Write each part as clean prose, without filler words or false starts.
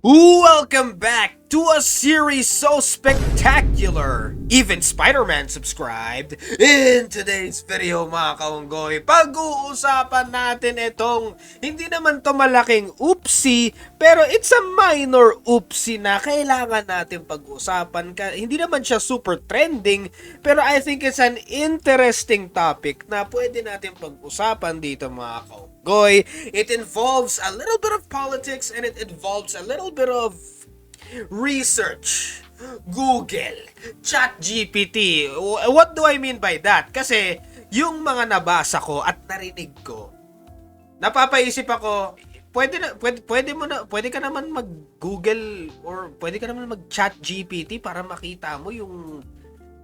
Welcome back to a series so spectacular. Even Spider-Man subscribed. In today's video mga kaunggoy, pag-uusapan natin itong hindi naman to malaking oopsie, pero it's a minor oopsie na kailangan natin pag-usapan. Hindi naman siya super trending, pero I think it's an interesting topic na pwede natin pag-usapan dito mga kaunggoy. It involves a little bit of politics and it involves a little bit of research. Google, ChatGPT. What do I mean by that? Kasi yung mga nabasa ko at narinig ko, napapaisip ako, pwede ka naman mag-Google or pwede ka naman mag-ChatGPT para makita mo yung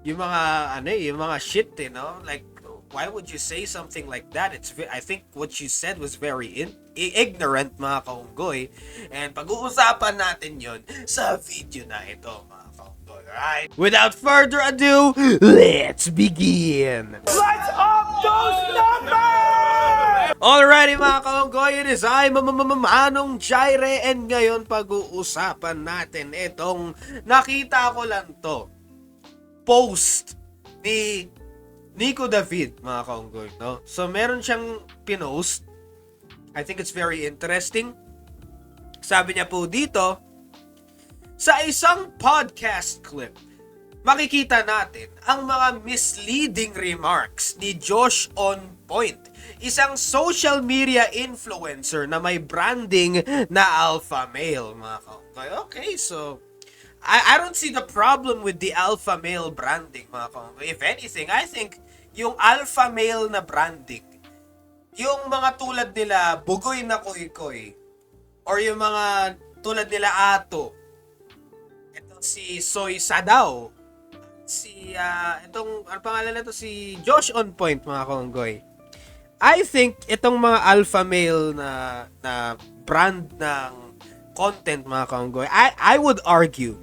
mga yung mga shit, no? Like, why would you say something like that? I think what you said was very ignorant mga kaunggoy. And pag-uusapan natin yon sa video na ito mga kaunggoy. Alright? Without further ado, let's begin! Let's up those numbers! Alrighty mga kaunggoy, it is I, Manong Jaire, and ngayon pag-uusapan natin itong nakita ko lang to. Post ni Nico David, mga kaunggoy, no? So, meron siyang pinost. I think it's very interesting. Sabi niya po dito, sa isang podcast clip, makikita natin ang mga misleading remarks ni Josh On Point, isang social media influencer na may branding na alpha male, mga kaunggoy. Okay, so I don't see the problem with the alpha male branding, mga kaunggoy. If anything, I think yung alpha male na branding, yung mga tulad nila Bugoy na Koy-Koy, or yung mga tulad nila Ato, ito si Soy Sadaw, itong, ano pangalan na to, si Josh On Point, mga kaunggoy. I think itong mga alpha male na brand ng content, mga kaunggoy, I would argue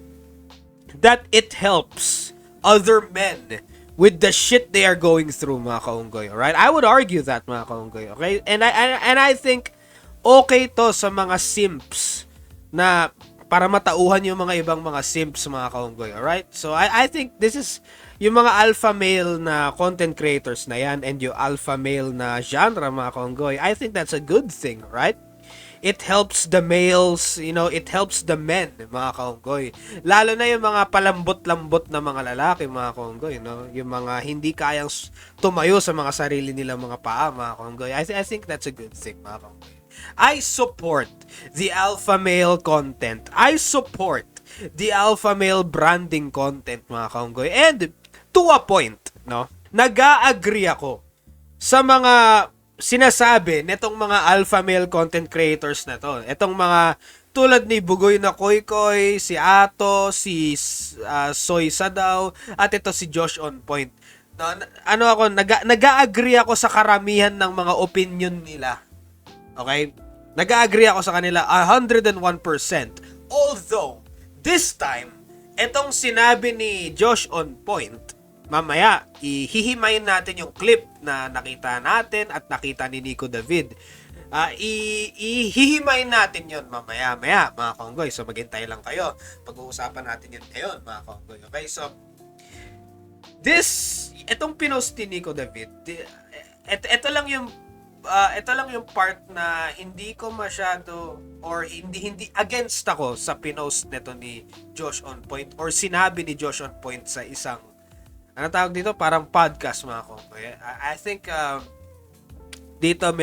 that it helps other men with the shit they are going through, mga kaunggoy. Alright? I would argue that, mga kaunggoy. Okay? And I think okay to sa mga simps na para matauhan yung mga ibang mga simps, mga kaunggoy. Alright? So I think this is yung mga alpha male na content creators na yan and yung alpha male na genre, mga kaunggoy. I think that's a good thing, right? It helps the males, it helps the men, mga kaunggoy. Lalo na yung mga palambot-lambot na mga lalaki, mga kaunggoy, no? Yung mga hindi kayang tumayo sa mga sarili nilang mga paa, mga kaunggoy. I think that's a good thing, mga kaunggoy. I support the alpha male content. I support the alpha male branding content, mga kaunggoy. And to a point, no? Nag-a-agree ako sa mga sinasabi netong mga alpha male content creators na to. Etong mga tulad ni Bugoy na Koy-Koy, si Ato, si Soy Sadaw, at ito si Josh On Point. No, nag-a-agree ako sa karamihan ng mga opinion nila. Okay? Nag-a-agree ako sa kanila 101%. Although, this time, etong sinabi ni Josh On Point, mamaya, ihihimayin natin yung clip na nakita natin at nakita ni Nico David. Ihihimayin natin yon mamaya, mga kaunggoy. So, maghintay lang kayo. Pag-uusapan natin yun ngayon, mga kaunggoy. Okay, so, itong pinost ni Nico David, ito lang yung part na hindi ko masyado or hindi against ako sa pinost nito ni Josh On Point or sinabi ni Josh On Point sa isang tawag dito? Parang podcast, mga kaunggoy. I think dito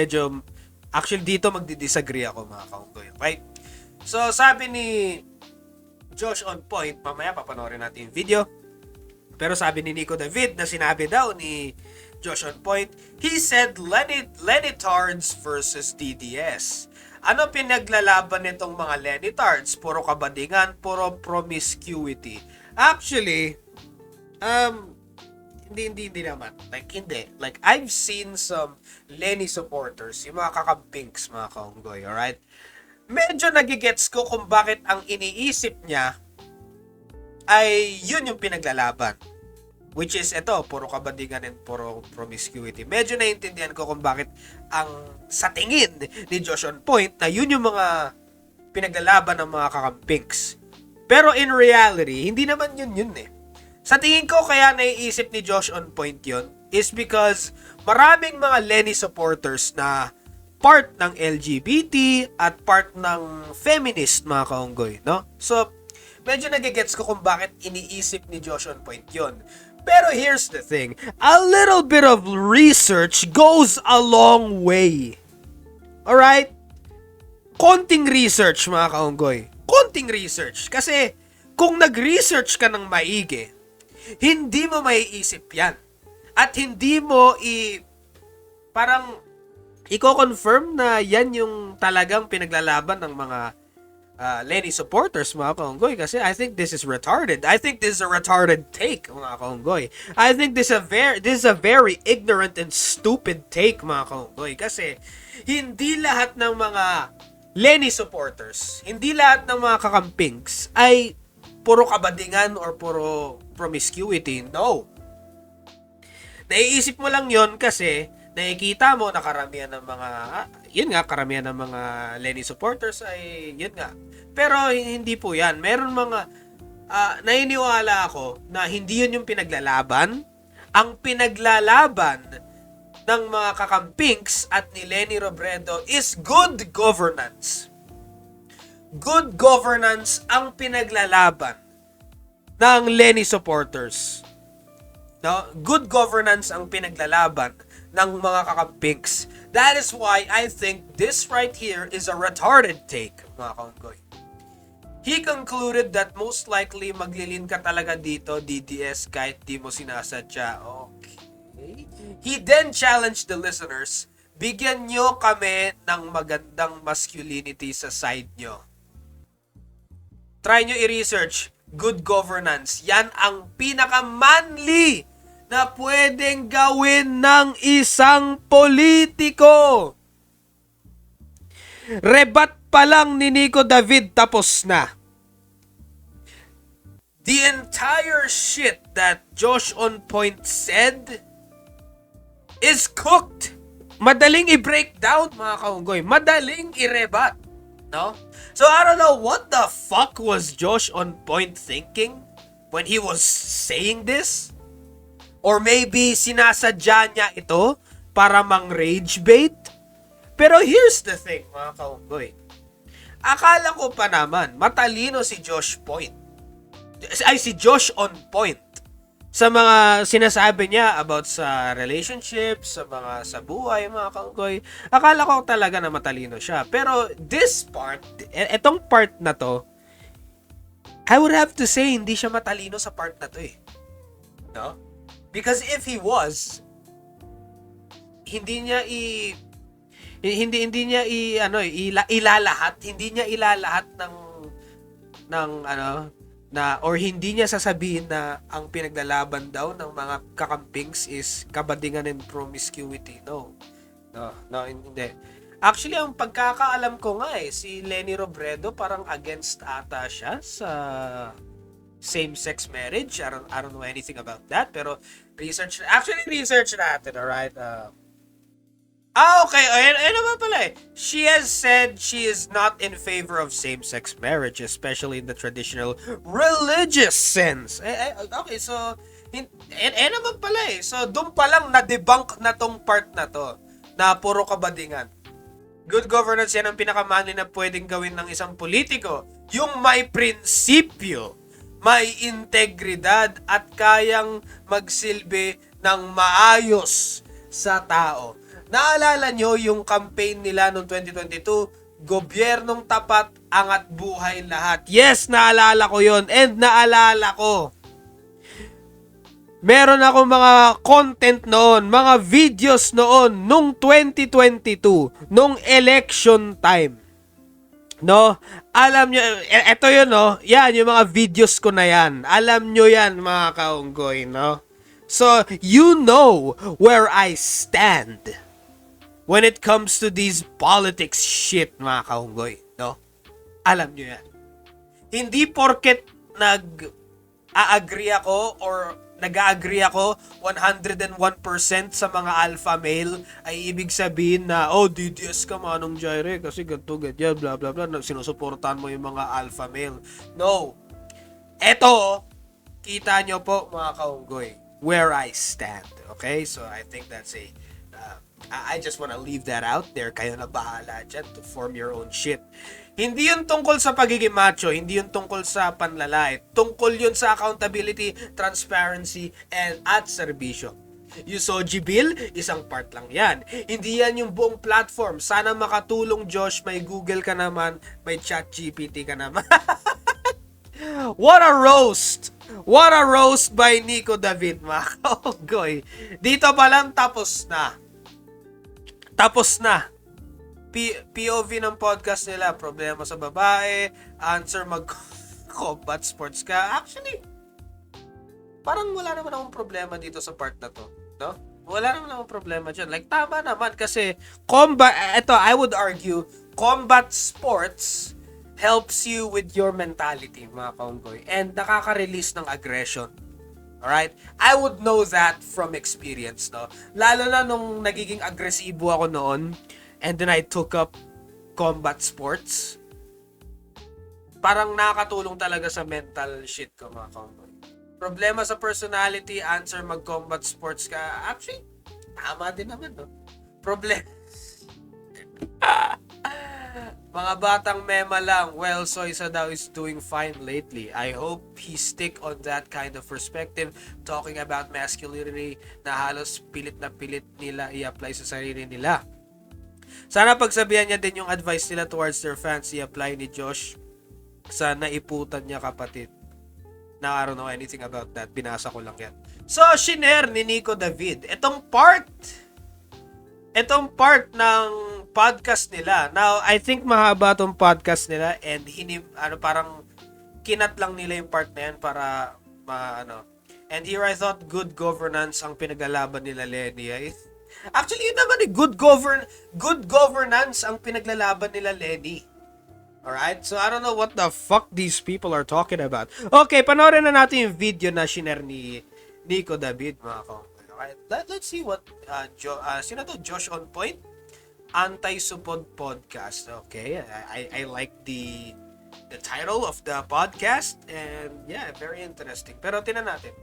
dito magdi-disagree ako, mga kaunggoy. Okay? So, sabi ni Josh On Point, mamaya papanoorin natin yung video. Pero sabi ni Nico David na sinabi daw ni Josh On Point, he said Lenitards versus DDS. Ano pinaglalaban nitong mga Lenitards? Puro kabadingan, puro promiscuity. Actually, hindi naman. Hindi. I've seen some Lenny supporters, yung mga kakabinks, mga kaunggoy, alright? Medyo nagigets ko kung bakit ang iniisip niya ay yun yung pinaglalaban. Which is, puro kabadingan and puro promiscuity. Medyo naiintindihan ko kung bakit sa tingin ni Josh On Point na yun yung mga pinaglalaban ng mga kakampings. Pero in reality, hindi naman yun eh. Sa tingin ko kaya naiisip ni Josh on point yun is because maraming mga Lenny supporters na part ng LGBT at part ng feminist, mga kaunggoy, no? So, medyo nagigets ko kung bakit iniisip ni Josh on point yun. Pero here's the thing, a little bit of research goes a long way. Alright? Konting research, mga kaunggoy. Konting research. Kasi, kung nag-research ka ng maigi, hindi mo maiisip yan. At hindi mo parang i-confirm na yan yung talagang pinaglalaban ng mga Lenny supporters, mga kaunggoy, kasi I think this is retarded. I think this is a retarded take, mga kaunggoy. I think this is a very ignorant and stupid take, mga kaunggoy, kasi hindi lahat ng mga Lenny supporters, hindi lahat ng mga kakampings ay puro kabadingan or puro promiscuity. No. Naiisip mo lang yon kasi nakikita mo na karamihan ng mga karamihan ng mga Lenny supporters ay yun nga. Pero hindi po yan. Meron mga naniniwala ako na hindi yun yung pinaglalaban. Ang pinaglalaban ng mga kakampings at ni Lenny Robredo is good governance. Good governance ang pinaglalaban ng Lenny supporters. No? Good governance ang pinaglalaban ng mga kakampings. That is why I think this right here is a retarded take, mga kaunggoy. He concluded that most likely maglilin ka talaga dito, DDS, kahit di mo sinasadya. Okay. He then challenged the listeners, bigyan nyo kami ng magandang masculinity sa side nyo. Try nyo i-research. Good governance. Yan ang pinaka-manly na pwedeng gawin ng isang politiko. Rebat pa lang ni Nico David, tapos na. The entire shit that Josh on Point said is cooked. Madaling i-break down, mga kaunggoy. Madaling i-rebat. No? So I don't know what the fuck was Josh on Point thinking when he was saying this. Or maybe sinasadya niya ito para mang-rage bait. Pero here's the thing, mga kaunggoy. Akala ko pa naman, matalino si Josh Point. Si Josh on Point. Sa mga sinasabi niya about sa relationships, sa buhay, mga kaunggoy. Akala ko talaga na matalino siya. Pero this part, etong part na to, I would have to say hindi siya matalino sa part na to eh. No? Because if he was, hindi niya ilalahat or hindi niya sasabihin na ang pinaglalaban daw ng mga kakampings is kabadingan and promiscuity. No, hindi. Actually, ang pagkakaalam ko nga si Lenny Robredo parang against ata siya sa same-sex marriage. I don't know anything about that, pero research natin, alright? Okay. Ano ba pala She has said she is not in favor of same-sex marriage, especially in the traditional religious sense. Okay, so naman pala So, doon pa lang na-debunk na tong part na to, na puro kabadingan. Good governance yan ang pinakamanli na pwedeng gawin ng isang politiko. Yung may prinsipyo, may integridad at kayang magsilbi ng maayos sa tao. Naalala nyo yung campaign nila noong 2022, gobyernong tapat, angat buhay lahat. Yes, naalala ko yon. And naalala ko, meron ako mga content noon, mga videos noon, nung 2022, nung election time. No? Alam nyo, eto yun, no? Yan, yung mga videos ko na yan. Alam nyo yan, mga kaunggoy, no? So, you know where I stand when it comes to these politics shit, mga kaunggoy, no? Alam nyo yan. Hindi porket nag-a-agree ako or nag-agree ako 101% sa mga alpha male ay ibig sabihin na, oh, DDS ka Manong Jaire kasi ganito, ganyan, blah, blah, blah. Sinusuportahan mo yung mga alpha male. No. Eto, kita nyo po mga kaunggoy, where I stand. Okay? So, I think that's I just wanna leave that out there. Kayo na bahala dyan to form your own shit. Hindi yun tungkol sa pagiging macho, hindi yun tungkol sa panlalait. Tungkol yun sa accountability, transparency, and at serbisyo. Yung Soji Bill, isang part lang yan. Hindi yan yung buong platform. Sana makatulong, Josh. May Google ka naman, may ChatGPT ka naman. What a roast! What a roast by Nico David, mga kaunggoy. Dito pa lang tapos na. Tapos na. POV ng podcast nila, problema sa babae, answer mag-combat sports ka. Actually, parang wala naman akong problema dito sa part na to. No? Wala naman akong problema dyan. Like, tama naman kasi I would argue, combat sports helps you with your mentality, mga kaunggoy. And nakaka-release ng aggression. Alright? I would know that from experience, no? Lalo na nung nagiging agresibo ako noon, and then I took up combat sports. Parang nakakatulong talaga sa mental shit ko, mga kaunggoy. Problema sa personality, answer mag-combat sports ka. Actually, tama din naman, no? Mga batang mema lang. Well, Soy Sadao is doing fine lately. I hope he stick on that kind of perspective, talking about masculinity na halos pilit na pilit nila i-apply sa sarili nila. Sana pagsabihan niya din yung advice nila towards their fans i-apply ni Josh sa naiputan niya kapatid. Now, I don't know anything about that. Binasa ko lang yan. So, shinare ni Nico David. Itong part ng podcast nila. Now, I think mahaba tong podcast nila and parang kinat lang nila yung part na yan para And here I thought good governance ang pinaglalaban nila Lenny. Actually, yun naman good governance ang pinaglalaban nila Lenny. Alright? So, I don't know what the fuck these people are talking about. Okay, panoorin na natin yung video na shinare ni Nico David, mga kaunggoy. Alright? Let's see what sino to? Josh on Point? Anti-Supod Podcast. Okay, I like the title of the podcast and yeah, very interesting. Pero tinan natin.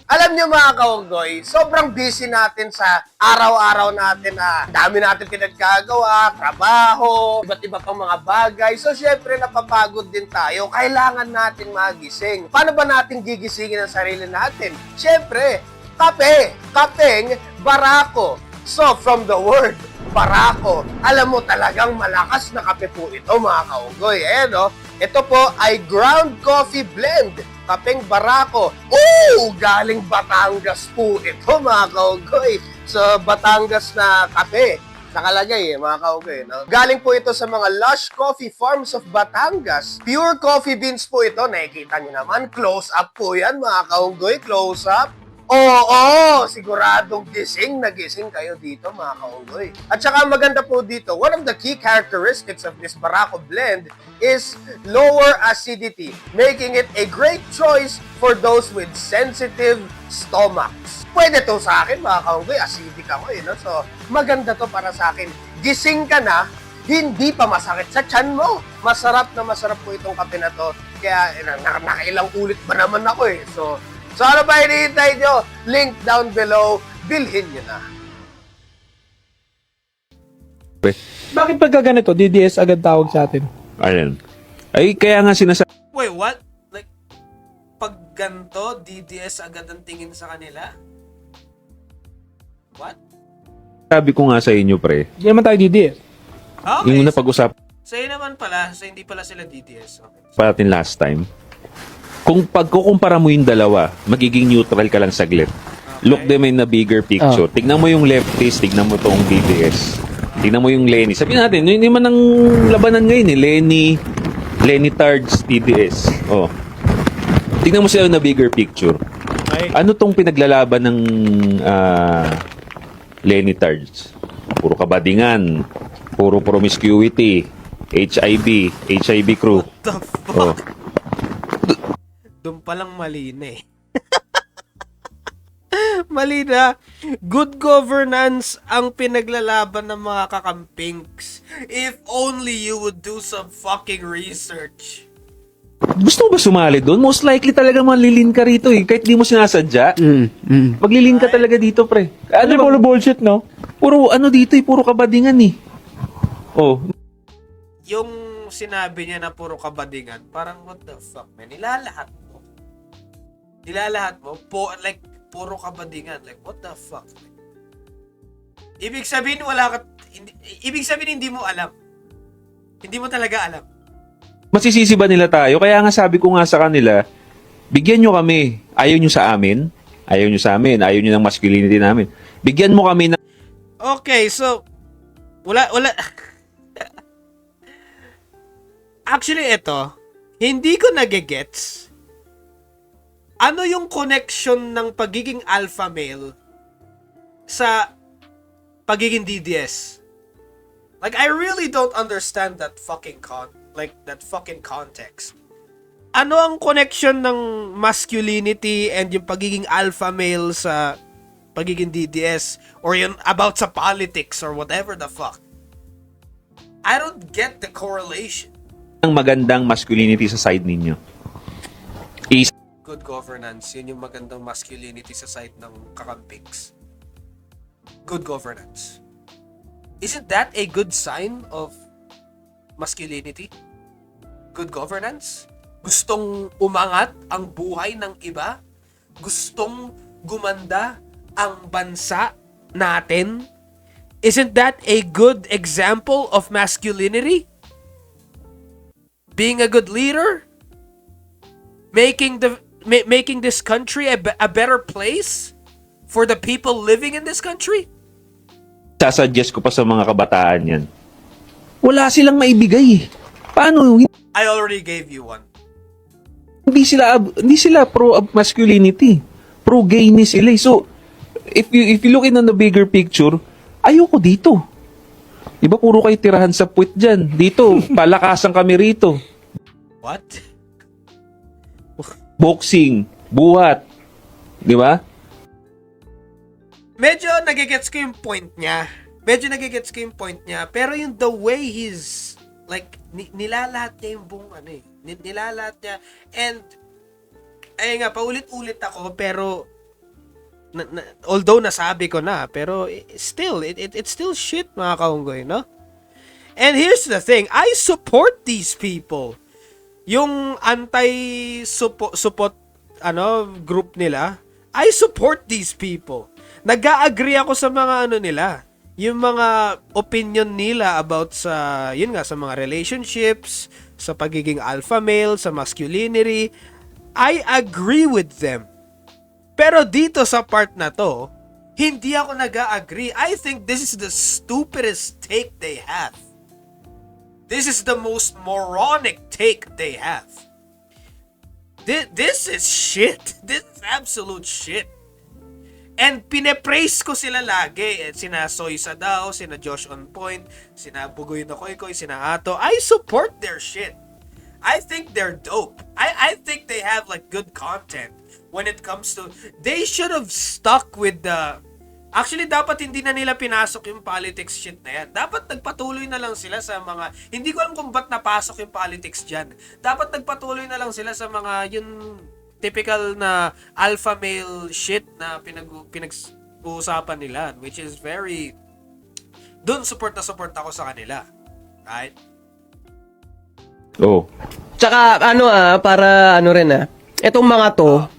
Alam nyo mga kaunggoy, sobrang busy natin sa araw-araw natin na dami natin pinagkagawa, trabaho, iba't iba pang mga bagay. So, syempre, napapagod din tayo. Kailangan natin magising. Paano ba natin gigisingin ang sarili natin? Syempre, kape. Kapeng barako. So, from the word barako, alam mo talagang malakas na kape po ito mga kaunggoy. No? Ito po ay ground coffee blend. Kapeng barako. Galing Batangas po ito mga kaunggoy. So, Batangas na kape. Nakalagay mga kaunggoy. No? Galing po ito sa mga Lush Coffee Farms of Batangas. Pure coffee beans po ito. Nakikita nyo naman. Close up po yan mga kaunggoy. Close up. Oo, siguradong gising na gising kayo dito mga kaunggoy. At saka maganda po dito, one of the key characteristics of this Barako blend is lower acidity, making it a great choice for those with sensitive stomachs. Pwede to sa akin mga kaunggoy, acidic ako no? So maganda to para sa akin. Gising ka na, hindi pa masakit sa tiyan mo. Masarap po itong kape na to. Kaya nakailang ulit ba naman ako So ano ba hinihintay nyo? Link down below. Bilhin nyo na. Bakit pagka ganito, DDS agad tawag sa atin? Ayun. Ay, kaya nga sinasabi Wait, what? Like, pag ganito, DDS agad ang tingin sa kanila? What? ko nga sa inyo, pre. Hindi naman tayo DDS. Okay. Yung napag-usap Sa'yo naman pala, so hindi pala sila DDS. Okay. pa natin last time. Kung pagkukumpara mo yung dalawa, magiging neutral ka lang saglit. Look them in a bigger picture. Tignan mo yung leftist, tignan mo tong DDS. Tignan mo yung Lenny. Sabihin natin, yun naman ang labanan ngayon Lenny Tards, DDS. Tignan mo sila na bigger picture. Okay. Ano tong pinaglalaban ng Lenny Tards? Puro kabadingan, puro promiscuity, HIV crew. What the fuck? Doon palang mali na Mali na. Good governance ang pinaglalaban ng mga kakampings. If only you would do some fucking research. Gusto mo ba sumali doon? Most likely talaga malilin ka rito eh. Kahit di mo sinasadya. Maglilin ka talaga dito, pre. Ano puro bullshit, no? Puro ano dito eh. Puro kabadingan eh. Oh. Yung sinabi niya na puro kabadingan, parang what the fuck, man? Nilalahat mo. Like, puro kabadingan. Like, what the fuck? Ibig sabihin, ibig sabihin, hindi mo alam. Hindi mo talaga alam. Masisisi ba nila tayo? Kaya nga sabi ko nga sa kanila, bigyan nyo kami. Ayaw nyo sa amin. Ayaw nyo ng masculinity namin. Bigyan mo kami ng... Okay, so, wala. Actually, ito, hindi ko nagigets. Ano yung connection ng pagiging alpha male sa pagiging DDS? Like, I really don't understand that fucking context. Ano ang connection ng masculinity and yung pagiging alpha male sa pagiging DDS or yung about sa politics or whatever the fuck? I don't get the correlation. ng magandang masculinity sa side ninyo. Good governance, yun yung magandang masculinity sa side ng kakampings. Good governance. Isn't that a good sign of masculinity? Good governance? Gustong umangat ang buhay ng iba? Gustong gumanda ang bansa natin? Isn't that a good example of masculinity? Being a good leader? Making this country a better place for the people living in this country? Sasuggest ko pa sa mga kabataan yan. Wala silang maibigay. Paano? I already gave you one. Hindi sila pro masculinity. Pro gayness sila. So, if you look in on the bigger picture, ayoko dito. Iba puro kayo tirahan sa puwet dyan. Dito, palakasan kami rito. What? Boxing, buhat. Di ba? Medyo nagigets ko yung point niya. Pero yung the way he's, like, nilalahat niya yung buong ano eh. Nilalahat niya. And, ay nga, paulit-ulit ako, pero, although nasabi ko na, pero, it's still shit, mga kaunggoy, no? And here's the thing, I support these people. Yung anti-support, group nila, I support these people. Nag-agree ako sa mga nila, yung mga opinion nila about sa, yun nga, sa mga relationships, sa pagiging alpha male, sa masculinity. I agree with them. Pero dito sa part na to, hindi ako nag-agree. I think this is the stupidest take they have. This is the most moronic take they have. This is shit. This is absolute shit. And pinepraise ko sila lagi. Sina Soy Sadao, sina Josh On Point, sina Bugoy na Koy, sina Ato. I support their shit. I think they're dope. I think they have like good content when it comes to... They should have stuck with the... Actually, dapat hindi na nila pinasok yung politics shit na yan. Dapat nagpatuloy na lang sila sa mga... Hindi ko alam kung ba't napasok yung politics dyan. Dapat nagpatuloy na lang sila sa mga... Yung typical na alpha male shit na pinag-uusapan nila, which is very... Doon support ako sa kanila. Right? Oh. Tsaka para itong mga to,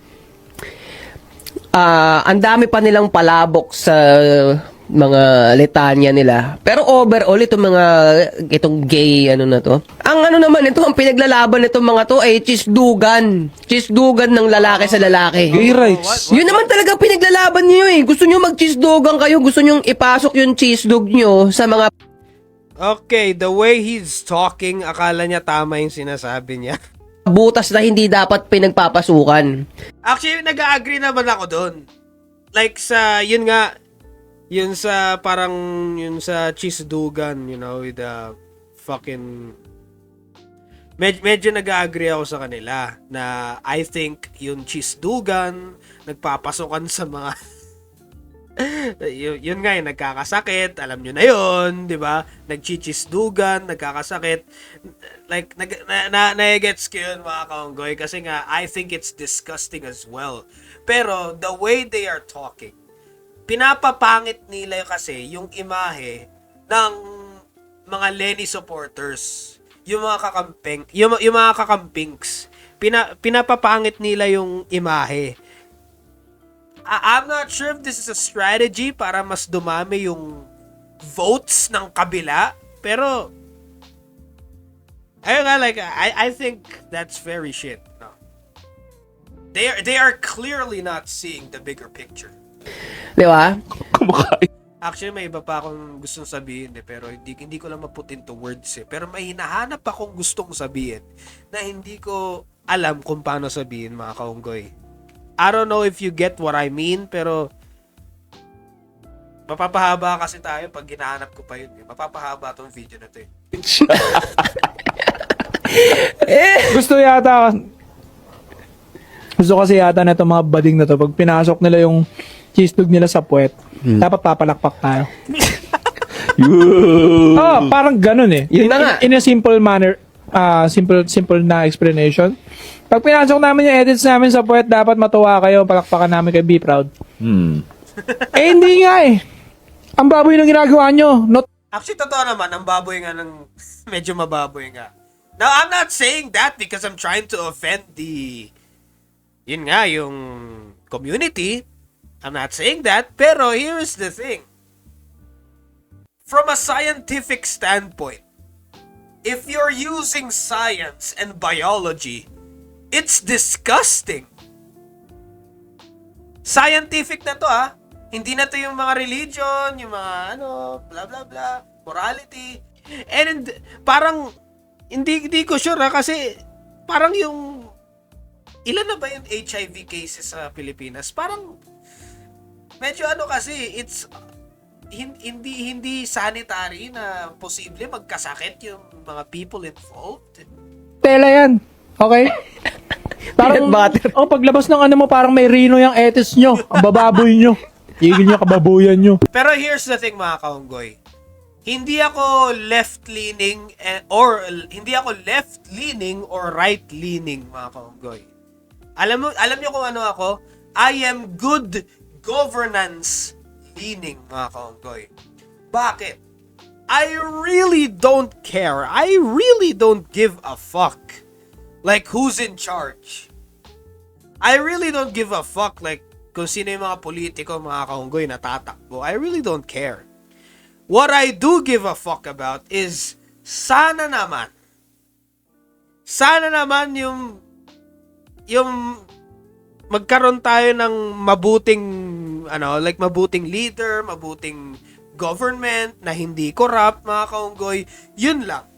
ang dami pa nilang palabok sa mga litanya nila. Pero overall, itong gay, na to. Ang naman ito, ang pinaglalaban nitong mga to ay chisdugan. Chisdugan ng lalaki sa lalaki. Gay rights. Yun naman talaga pinaglalaban niyo eh. Gusto niyo mag-chisdugan kayo, gusto niyo ipasok yung chisdug niyo sa mga... Okay, the way he's talking, akala niya tama yung sinasabi niya. butas na hindi dapat pinagpapasukan. Actually, nag-agree naman ako doon. Like yun sa parang, yun sa chisdugan, with the fucking... Medyo nag-agree ako sa kanila na I think yung chisdugan, nagpapasukan sa mga Yun nga yung nagkakasakit, alam nyo na yun, di ba? Nagchichisdugan, nagkakasakit. Like, na-gets ko yun mga kaunggoy kasi nga, I think it's disgusting as well. Pero, the way they are talking, pinapapangit nila kasi yung imahe ng mga Lenny supporters. Yung mga kakamping, yung mga kakampings. Pinapapangit nila yung imahe. I'm not sure if this is a strategy para mas dumami yung votes ng kabila, pero ayun nga, like I think that's very shit. No. They are clearly not seeing the bigger picture. Di ba? Actually, may iba pa akong gustong sabihin pero hindi ko lang ma-put into words Pero may hinahanap akong gustong sabihin na hindi ko alam kung paano sabihin, mga kaunggoy. I don't know if you get what I mean, pero mapapahaba kasi tayo pag ginahanap ko pa yun. Mapapahaba tong video na to Gusto kasi yata na itong mga bading na to, pag pinasok nila yung cheese dog nila sa puwet, dapat papalakpak tayo. Parang ganun eh. Yun na nga. In a simple manner, simple na explanation. Pag pinasok namin yung edits namin sa puwet, dapat matuwa kayo, palakpakan namin kay Be Proud. Hindi nga eh. Ang baboy ng ginagawa nyo. Actually, totoo naman, ang baboy nga ng medyo mababoy nga. Now, I'm not saying that because I'm trying to offend yun nga, yung community. I'm not saying that, pero here's the thing. From a scientific standpoint, if you're using science and biology, it's disgusting. Scientific na to Hindi na to yung mga religion, yung mga blah blah blah, morality. And parang hindi ko sure kasi parang yung ilan na ba yung HIV cases sa Pilipinas? Parang medyo kasi it's hindi sanitary na posible magkasakit yung mga people involved. Tela yan. Okay? Parang, paglabas ng mo, parang may rino yung etis nyo. Ang bababoy nyo. Igil nyo, kababuyan nyo. Pero here's the thing, mga kaunggoy. Hindi ako left-leaning or right-leaning, mga kaunggoy. Alam niyo kung ano ako? I am good governance leaning, mga kaunggoy. Bakit? I really don't care. I really don't give a fuck. Like, who's in charge? I really don't give a fuck, like, kung sino yung mga politiko, mga kaunggoy na tatakbo. I really don't care. What I do give a fuck about is, sana naman yung magkaroon tayo ng mabuting leader, mabuting government na hindi corrupt, mga kaunggoy. Yun lang.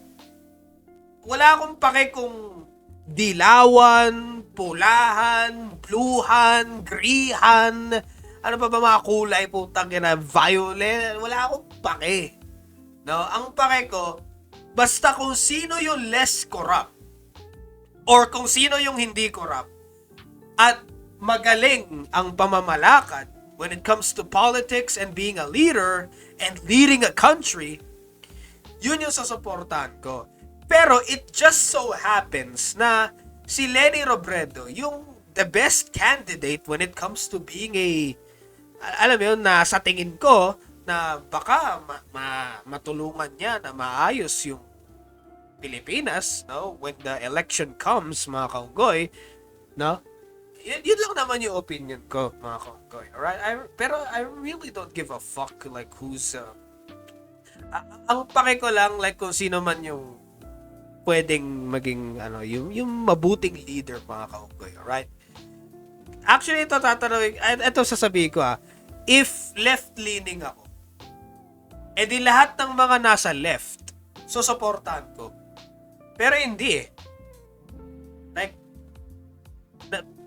Wala akong pake kung dilawan, pulahan, bluehan, grihan, ano pa ba mga kulay, putang ina, violet, wala akong pake. No, ang pake ko, basta kung sino yung less corrupt or kung sino yung hindi corrupt at magaling ang pamamalakad when it comes to politics and being a leader and leading a country, yun yung sasuportahan ko. Pero it just so happens na si Lenny Robredo, yung the best candidate when it comes to being alam mo yun, na sa tingin ko, na baka matulungan niya na maayos yung Pilipinas, no? When the election comes, mga kaunggoy, no? Yun lang naman yung opinion ko, mga kaunggoy. Alright? Pero I really don't give a fuck like who's ang pake ko lang like kung sino man yung pwedeng maging yung mabuting leader, mga kaunggoy. Alright? Actually, ito sasabihin ko if left-leaning ako, edi lahat ng mga nasa left, susuportahan ko. Pero hindi Like,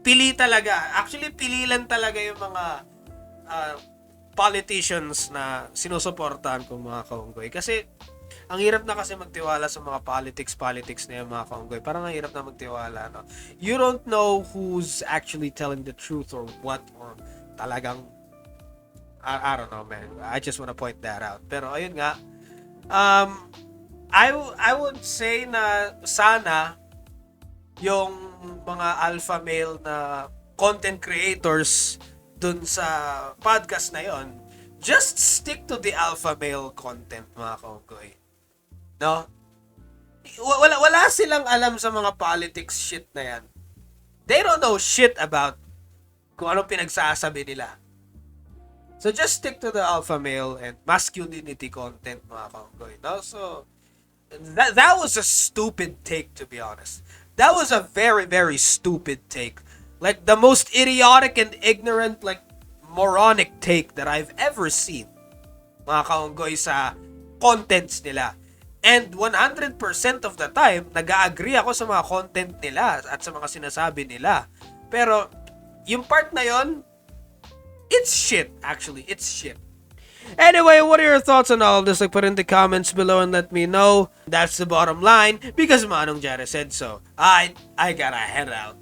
pili talaga. Actually, pili lang talaga yung mga politicians na sinusuportahan ko, mga kaunggoy. Kasi, ang hirap na kasi magtiwala sa mga politics na yung mga kaunggoy. Parang ang hirap na magtiwala, no? You don't know who's actually telling the truth or what, or talagang I don't know, man. I just want to point that out. Pero ayun nga, I would say na sana yung mga alpha male na content creators dun sa podcast na yon, just stick to the alpha male content, mga kaunggoy. No? Wala silang alam sa mga politics shit na yan. They don't know shit about kung ano pinagsasabi nila. So just stick to the alpha male and masculinity content, mga kaunggoy. No? So that was a stupid take, to be honest. That was a very, very stupid take. Like the most idiotic and ignorant, like moronic take that I've ever seen, mga kaunggoy, sa contents nila. And 100% of the time, nag-agree ako sa mga content nila at sa mga sinasabi nila. Pero, yung part na yon, it's shit, actually. It's shit. Anyway, what are your thoughts on all of this? Like, put in the comments below and let me know. That's the bottom line, because Manong Jara said so. I gotta head out.